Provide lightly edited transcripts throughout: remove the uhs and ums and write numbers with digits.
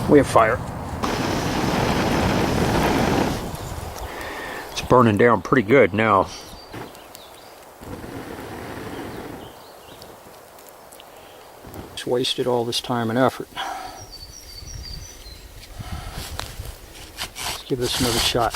We have fire. It's burning down pretty good now. Just wasted all this time and effort. Let's give this another shot.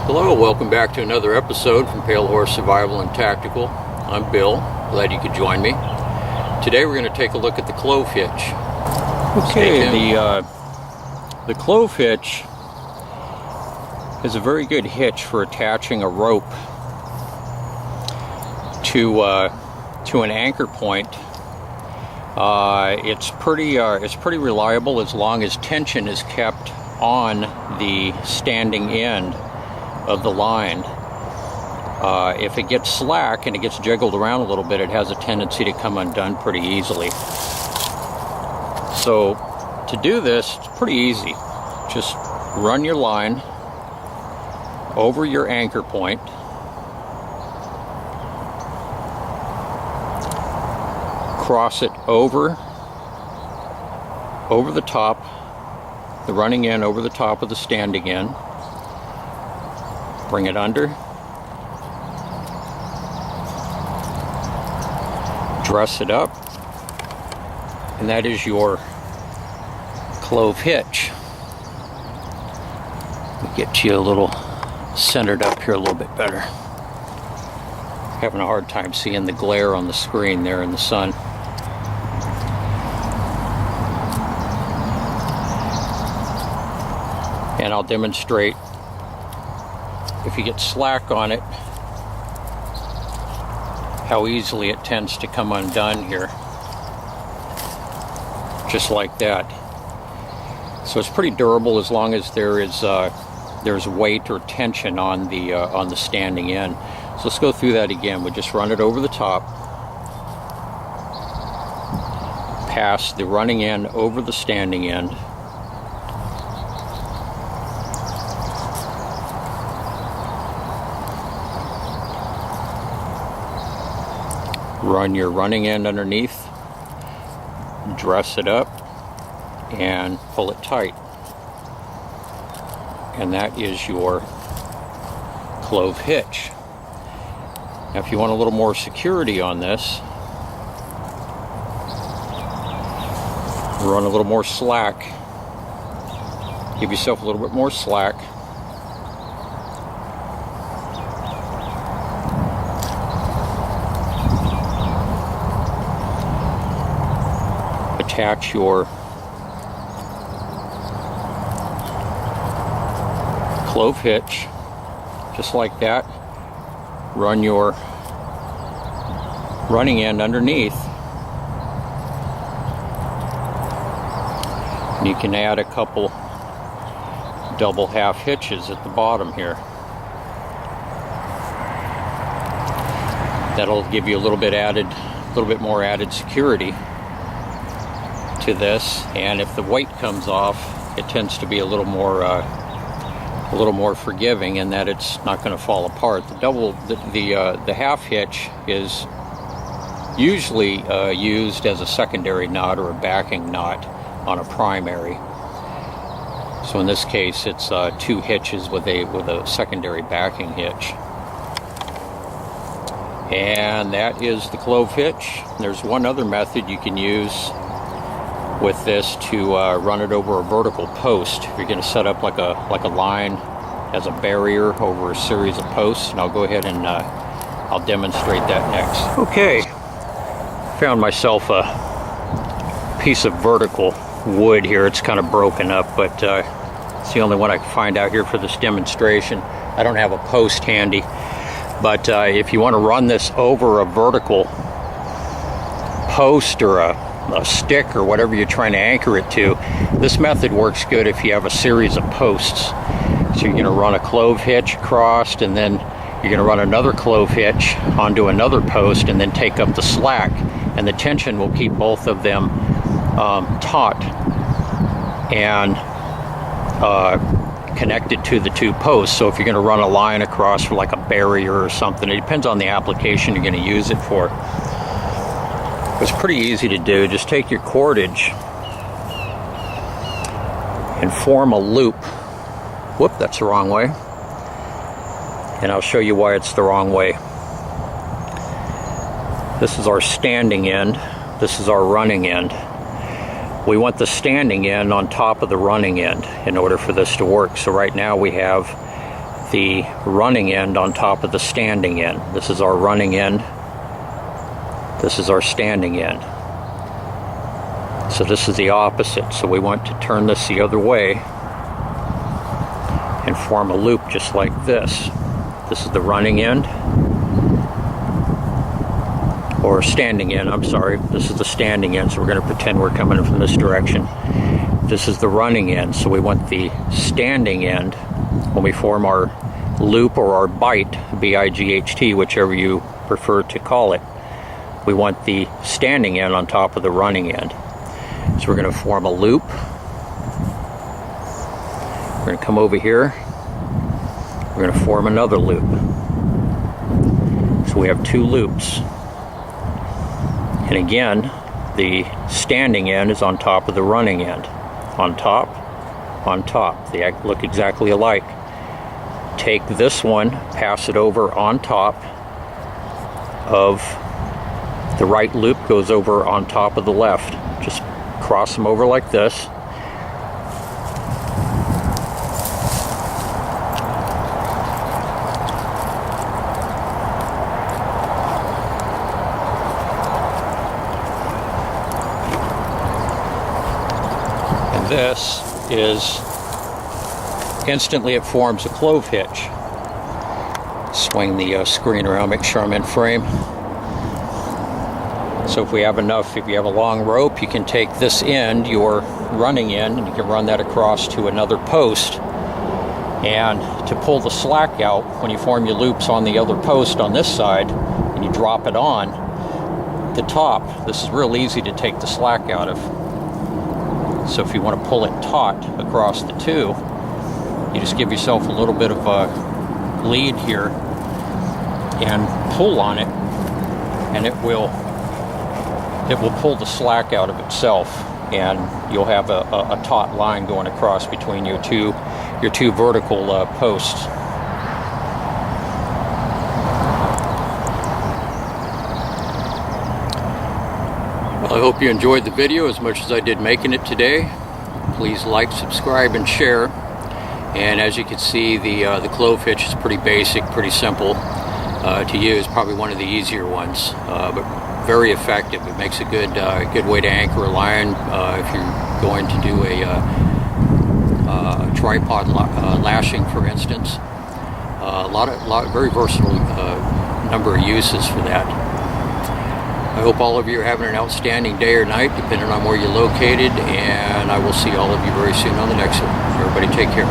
Hello, welcome back to another episode from Pale Horse Survival and Tactical. I'm Bill, glad you could join me. Today we're going to take a look at the clove hitch. Okay, the clove hitch is a very good hitch for attaching a rope to an anchor point. It's pretty reliable as long as tension is kept on the standing end of the line. If it gets slack and it gets jiggled around a little bit, it has a tendency to come undone pretty easily. So to do this, it's pretty easy. Just run your line over your anchor point, cross it over the top, the running end over the top of the standing end. Bring it under, dress it up, and that is your clove hitch. We'll get you a little centered up here a little bit better. Having a hard time seeing the glare on the screen there in the sun. And I'll demonstrate. If you get slack on it, how easily it tends to come undone here. Just like that. So it's pretty durable as long as there's weight or tension on the standing end. So let's go through that again. We just run it over the top, pass the running end over the standing end. Run your running end underneath, dress it up, and pull it tight. And that is your clove hitch. Now if you want a little more security on this, run a little more slack. Give yourself a little bit more slack. Attach your clove hitch just like that. Run your running end underneath. And you can add a couple double half hitches at the bottom here. That'll give you a little bit more added security to this, and if the weight comes off, it tends to be a little more forgiving in that it's not going to fall apart. The half hitch is usually used as a secondary knot or a backing knot on a primary. So in this case, it's two hitches with a secondary backing hitch. And that is the clove hitch. There's one other method you can use with this to run it over a vertical post. If you're going to set up like a line as a barrier over a series of posts, and I'll go ahead and I'll demonstrate that next. Okay, found myself a piece of vertical wood here. It's kind of broken up, but it's the only one I can find out here for this demonstration. I don't have a post handy, but if you want to run this over a vertical post or a stick or whatever you're trying to anchor it to, this method works good if you have a series of posts. So you're going to run a clove hitch across, and then you're going to run another clove hitch onto another post, and then take up the slack, and the tension will keep both of them taut and connected to the two posts. So if you're going to run a line across for like a barrier or something, it depends on the application you're going to use it for. It's pretty easy to do. Just take your cordage and form a loop. Whoop, that's the wrong way. And I'll show you why it's the wrong way. This is our standing end. This is our running end. We want the standing end on top of the running end in order for this to work. So right now we have the running end on top of the standing end. This is our running end. This is our standing end. So this is the opposite. So we want to turn this the other way and form a loop just like this. This is the running end, or standing end, I'm sorry. This is the standing end, so we're going to pretend we're coming from this direction. This is the running end, so we want the standing end when we form our loop or our bight, B-I-G-H-T, whichever you prefer to call it. We want the standing end on top of the running end. So we're going to form a loop. We're going to come over here. We're going to form another loop. So we have two loops. And again, the standing end is on top of the running end. On top, on top. They look exactly alike. Take this one, pass it over on top of the right loop, goes over on top of the left. Just cross them over like this. And this is, instantly it forms a clove hitch. Swing the screen around, make sure I'm in frame. So if we have enough, if you have a long rope, you can take this end, your running end, and you can run that across to another post. And to pull the slack out, when you form your loops on the other post on this side, and you drop it on the top, this is real easy to take the slack out of. So if you want to pull it taut across the two, you just give yourself a little bit of a lead here and pull on it, and it will pull the slack out of itself, and you'll have a taut line going across between your two vertical posts. Well, I hope you enjoyed the video as much as I did making it today. Please like, subscribe, and share. And as you can see, the clove hitch is pretty basic, pretty simple to use. Probably one of the easier ones, but very effective. It makes a good way to anchor a line if you're going to do a tripod lashing, for instance. Very versatile number of uses for that. I hope all of you are having an outstanding day or night, depending on where you're located, and I will see all of you very soon on the next one. Everybody take care.